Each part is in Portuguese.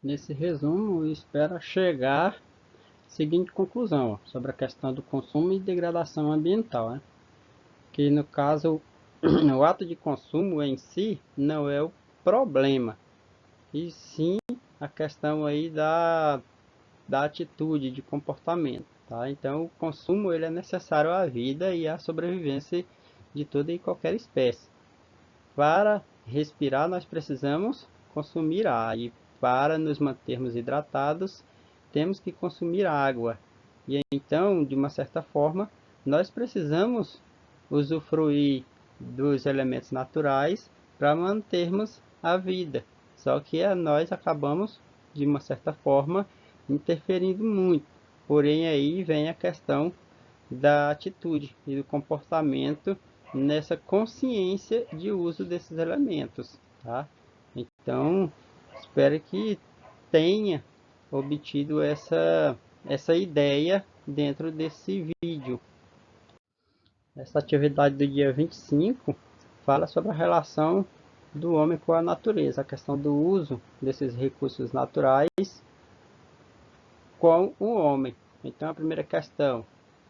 Nesse resumo, eu espero chegar à seguinte conclusão sobre a questão do consumo e degradação ambiental, né? Que no caso, o ato de consumo em si não é o problema, e sim a questão aí da atitude, de comportamento, tá? Então, o consumo ele é necessário à vida e à sobrevivência de toda e qualquer espécie. Para respirar, nós precisamos consumir ar, e para nos mantermos hidratados, temos que consumir água. E então, de uma certa forma, nós precisamos usufruir dos elementos naturais para mantermos a vida. Só que nós acabamos, de uma certa forma, interferindo muito. Porém, aí vem a questão da atitude e do comportamento nessa consciência de uso desses elementos, tá? Então, espero que tenha obtido essa ideia dentro desse vídeo. Essa atividade do dia 25 fala sobre a relação do homem com a natureza, a questão do uso desses recursos naturais com o homem. Então, a primeira questão: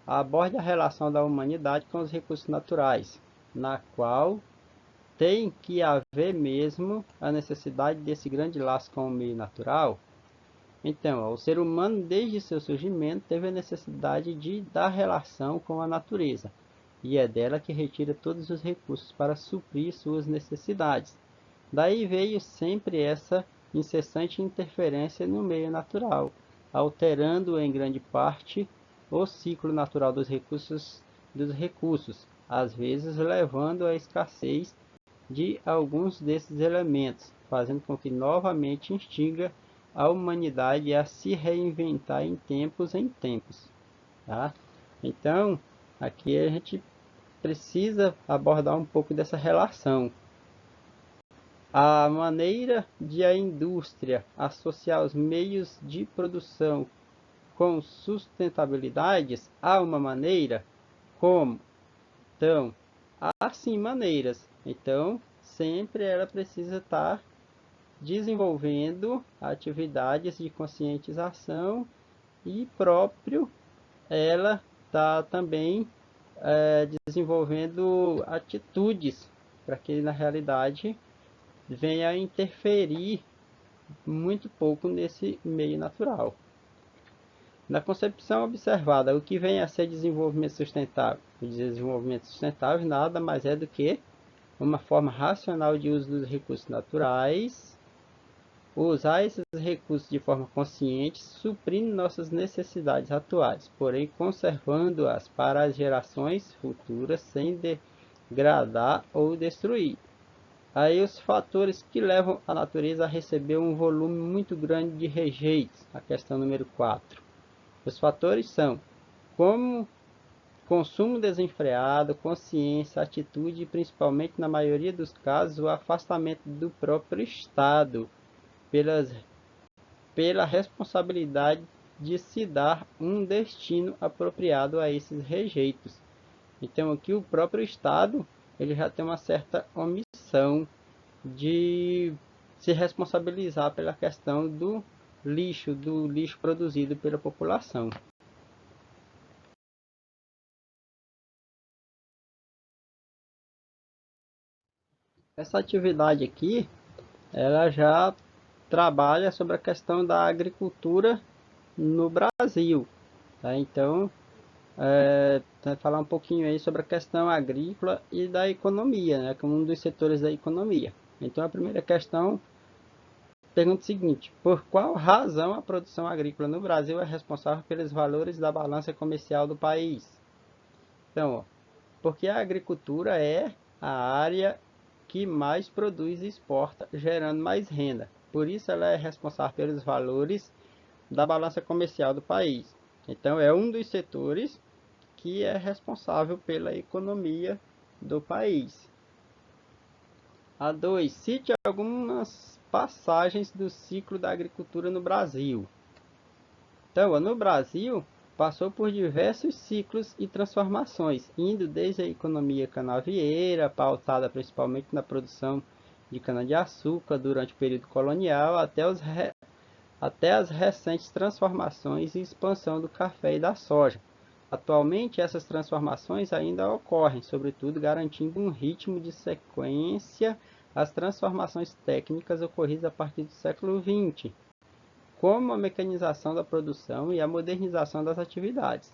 aborde a relação da humanidade com os recursos naturais, na qual tem que haver mesmo a necessidade desse grande laço com o meio natural. Então, o ser humano, desde seu surgimento, teve a necessidade da relação com a natureza, e é dela que retira todos os recursos para suprir suas necessidades. Daí veio sempre essa incessante interferência no meio natural, alterando em grande parte o ciclo natural dos recursos, às vezes levando à escassez de alguns desses elementos, fazendo com que novamente instiga a humanidade a se reinventar em tempos, tá? Então, aqui a gente precisa abordar um pouco dessa relação. A maneira de a indústria associar os meios de produção com sustentabilidades, há uma maneira como? Então, há sim maneiras. Então, sempre ela precisa estar desenvolvendo atividades de conscientização e próprio ela está também desenvolvendo atitudes para que na realidade venha a interferir muito pouco nesse meio natural. Na concepção observada, o que vem a ser desenvolvimento sustentável? O desenvolvimento sustentável nada mais é do que uma forma racional de uso dos recursos naturais, usar esses recursos de forma consciente, suprindo nossas necessidades atuais, porém conservando-as para as gerações futuras sem degradar ou destruir. Aí os fatores que levam a natureza a receber um volume muito grande de rejeitos, a questão número 4. Os fatores são como consumo desenfreado, consciência, atitude e principalmente na maioria dos casos o afastamento do próprio Estado pela responsabilidade de se dar um destino apropriado a esses rejeitos. Então aqui o próprio Estado ele já tem uma certa omissão de se responsabilizar pela questão do lixo produzido pela população. Essa atividade aqui, ela já trabalha sobre a questão da agricultura no Brasil, tá? Então, vai falar um pouquinho aí sobre a questão agrícola e da economia, né, como um dos setores da economia. Então, a primeira questão pergunta o seguinte: por qual razão a produção agrícola no Brasil é responsável pelos valores da balança comercial do país? Então, ó, porque a agricultura é a área que mais produz e exporta, gerando mais renda. Por isso ela é responsável pelos valores da balança comercial do país. Então é um dos setores que é responsável pela economia do país. A 2. Cite algumas passagens do ciclo da agricultura no Brasil. Então, no Brasil, passou por diversos ciclos e transformações, indo desde a economia canavieira, pautada principalmente na produção de cana-de-açúcar durante o período colonial, até os até as recentes transformações e expansão do café e da soja. Atualmente, essas transformações ainda ocorrem, sobretudo garantindo um ritmo de sequência às transformações técnicas ocorridas a partir do século XX, como a mecanização da produção e a modernização das atividades.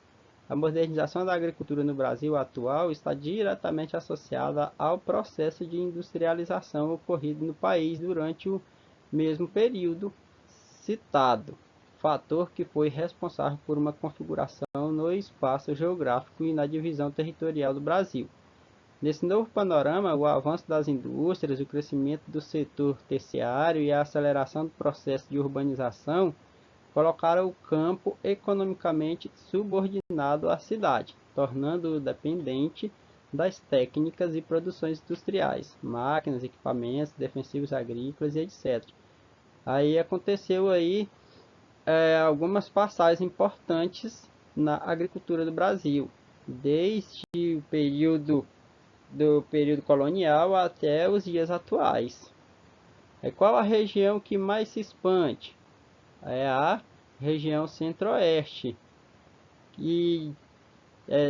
A modernização da agricultura no Brasil atual está diretamente associada ao processo de industrialização ocorrido no país durante o mesmo período citado, fator que foi responsável por uma configuração no espaço geográfico e na divisão territorial do Brasil. Nesse novo panorama, o avanço das indústrias, o crescimento do setor terciário e a aceleração do processo de urbanização colocaram o campo economicamente subordinado à cidade, tornando-o dependente das técnicas e produções industriais, máquinas, equipamentos, defensivos agrícolas e etc. Aí aconteceu algumas passagens importantes na agricultura do Brasil, desde o período colonial até os dias atuais. Qual a região que mais se expande? É a região centro-oeste, e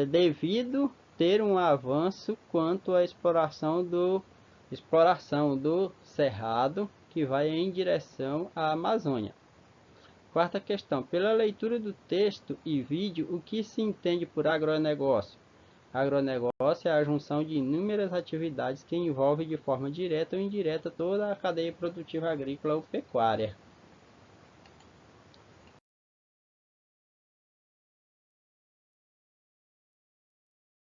devido ter um avanço quanto à exploração do cerrado que vai em direção à Amazônia. Quarta questão. Pela leitura do texto e vídeo, o que se entende por agronegócio? Agronegócio é a junção de inúmeras atividades que envolvem de forma direta ou indireta toda a cadeia produtiva agrícola ou pecuária.